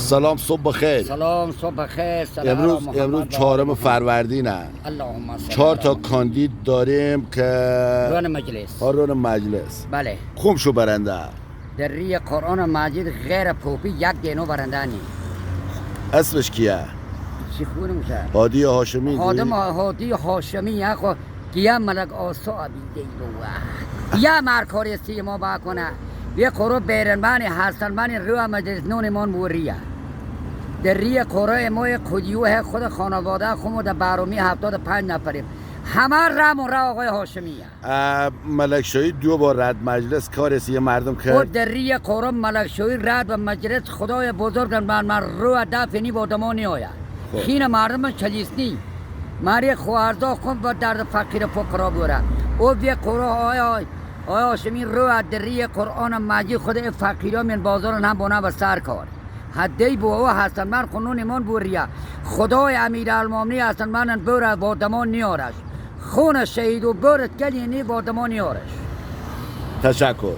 سلام صبح بخیر. سلام صبح بخیر. امروز 4 فروردینه. 4 تا کاندید داریم که رون مجلس. بله. خوب شو برنده. در ری قرآن مجید غیر پوپی یک دینو برنده نی. اسمش کیه؟ چی خونه میشه؟ هادی هاشمی. هادی هاشمی یک کیا ملک آسا بیدیلو. یا مرکاری سی ما با کنه. یه قرآن بیرنبانی حسنبانی رو مجلس نونمان موریه. در ری قرآن ما خودیوه خود خانواده خود بارومی 75 نفریم. همه رم و را آقای هاشمیه. ملکشاهی 2 بار رد مجلس کارسی مردم کرد. خود در ری قرآن ملکشاهی رد و مجلس خدای بزرگ من رو دفنی با دمانی آید. خین مردم چلیسنی ماری خوارزا خون و درد فقیر فقرا بوره. او بی قرآن آیا هاشمی رو در ری قرآن مجید خود فقیرا من بازار هم بونه و سر کار. حدی بو حسن من خونون ایمان بوریه. خدای امیرالمومنین حسن من بوره با دمان نیارش. خون شهید و برد کلی نی با دمان نیارش. تشکر.